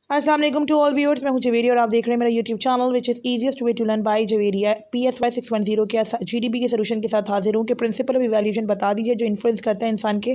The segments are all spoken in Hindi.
अस्सलाम वालेकुम टू ऑल व्यूअर्स। मैं हूं जवेरी और आप देख रहे हैं मेरा YouTube channel which is easiest way to learn by Javeria. PSY 610 के GDP के सोल्यूशन के साथ हाजिर हूं कि प्रिंसिपल ऑफ इवैल्यूएशन बता दीजिए जो इन्फ्लुएंस करता है इंसान के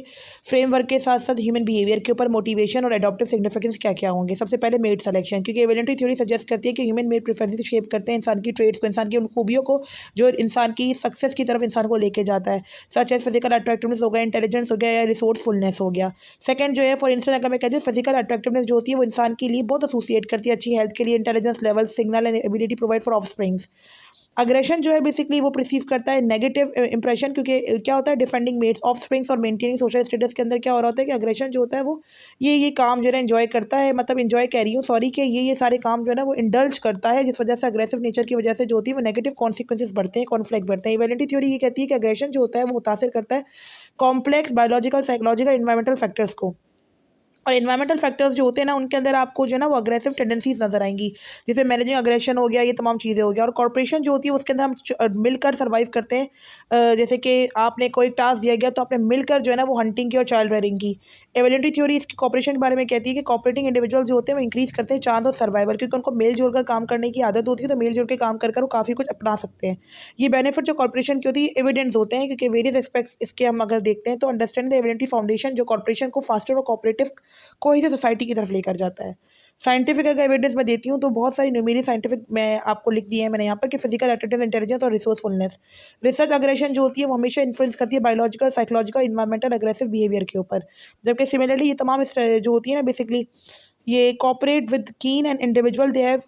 फ्रेमवर्क के साथ साथ ह्यूमन बिहेवियर के ऊपर मोटिवेशन और एडॉप्टिव सिग्निफिकेंस क्या क्या होंगे। सबसे पहले मेड सेलेक्शन, क्योंकि एवोल्यूशनरी थ्योरी सजेस्ट करती है कि ह्यूमन मेड प्रेफरेंस शेप करते हैं इंसान की ट्रेड्स को, इंसान की उन खूबियों को जो इंसान की सक्सेस की तरफ इंसान को लेके जाता है, सच एज फिजिकल अट्रैक्टिवनेस हो गया, इंटेलिजेंस हो गया या रिसोर्सफुलनेस हो गया। सेकंड जो है, फॉर इंस्टेंस अगर मैं कहती हूँ फिजिकल अट्रैक्टिवनेस जो होती है वो इंसान के लिए बहुत एसोसिएट करती है अच्छी हेल्थ के लिए, intelligence level, signal and ability provide for offsprings. Aggression जो है बेसिकली वो प्रिसीव करता है नेगेटिव इंप्रेशन, क्योंकि क्या होता है डिफेंडिंग मेट्स ऑफ स्प्रिंग्स और मेंटेनिंग सोशल स्टेटस के अंदर क्या हो रहा होता है कि अग्रेशन जो होता है वो ये काम जो है एंजॉय करता है, मतलब एंजॉय कह रही हूँ सॉरी, कि ये सारे काम जो है ना वो इंडल्ज करता है, जिस वजह से अग्रेसिव नेचर की वजह से जो होती है वो नेगेटिव कॉन्सिक्वेंसेज बढ़ते हैं, कॉन्फ्लिक्ट बढ़ते हैं। इवैल्यूएटरी थ्योरी ये कहती है कि अग्रेशन जो होता है वो मुतासिर करता है complex biological, psychological, environmental factors को। और इन्वायरमेंटल फैक्टर्स जो होते हैं ना उनके अंदर आपको जो है ना वो अग्रेसिव टेंडेंसीज नजर आएंगी, जैसे मैनेजिंग अग्रेशन हो गया, ये तमाम चीज़ें हो गया। और कॉर्पोरेशन जो होती है उसके अंदर हम मिलकर सर्वाइव करते हैं। जैसे कि आपने कोई टास्क दिया गया तो आपने मिलकर जो है ना वो हंटिंग की और चाइल्ड रेयरिंग की। एवोल्यूशनरी थ्योरी इसकी कॉपरेशन के बारे में कहती है कि कॉपरेटिंग इंडिविजुअल जो होते हैं वो इंक्रीज करते हैं चांस ऑफ सर्वाइवल, क्योंकि उनको मेल जोल कर काम करने की आदत होती है, तो मेल जोल के काम कर कर वो काफ़ी कुछ अपना सकते हैं। ये बेनिफिट जो कॉर्पोरेशन की होती है एविडेंस होते हैं, क्योंकि वेरियस एस्पेक्ट्स इसके हम अगर देखते हैं तो अंडरस्टैंड द एविडेंटरी फाउंडेशन जो कॉर्पोरेशन को फास्टर और कॉपरेटिव कोहेसिव सोसाइटी की तरफ लेकर जाता है। साइंटिफिक अगर एविडेंस मैं देती हूँ तो बहुत सारी न्यूमेरिकल साइंटिफिक मैं आपको लिख दी है मैंने यहाँ पर कि फिजिकल एटिट्यूड, इंटेलिजेंस और रिसोर्सफुलनेस। रिसर्च अग्रेशन जो होती है वो हमेशा इन्फ्लुएंस करती है biological, psychological, environmental aggressive behaviour के ऊपर। जबकि सिमिलरली ये तमाम जो होती है ना बेसिकली ये cooperate with kin and individual they have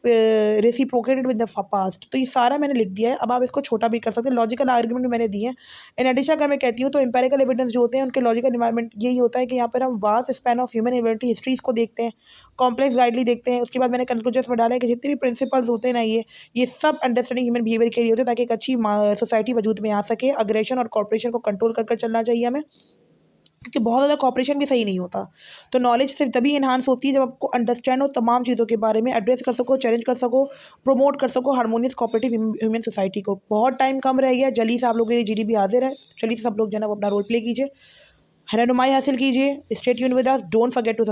reciprocated with the past. तो ये सारा मैंने लिख दिया है, अब आप इसको छोटा भी कर सकते हैं। लॉजिकल आर्गुमेंट मैंने दिए हैं। इन एडिशन अगर मैं कहती हूँ तो एम्पेरिकल एविडेंस जो होते हैं उनके लॉजिकल इन्वायरमेंट यही होता है कि यहाँ पर हम vast span of human ability histories को देखते हैं, कॉम्प्लेक्स गाइडली देखते हैं। उसके बाद मैंने कंक्लूजन में डाला है कि जितने भी प्रिंसिपल्स होते हैं ना ये सब अंडरस्टैंडिंग ह्यूमन बिहेवियर के लिए होते हैं, ताकि एक अच्छी सोसाइटी वजूद में आ सके। अग्रेशन और कॉर्पोरेशन को कंट्रोल कर चलना चाहिए हमें, क्योंकि बहुत ज़्यादा कॉपरेशन भी सही नहीं होता। तो नॉलेज सिर्फ तभी एनहांस होती है जब आपको अंडरस्टैंड हो तमाम चीज़ों के बारे में, एड्रेस कर सको, चैलेंज कर सको, प्रमोट कर सको हार्मोनियस कोऑपरेटिव ह्यूमन सोसाइटी को। बहुत टाइम कम रह गया, जल्दी से आप लोगों के लिए जीडीपी हाजिर है, जल्दी से सब लोग जो है ना वो अपना रोल प्ले कीजिए, रहनुमाई हासिल कीजिए। Stay tuned with us, don't forget to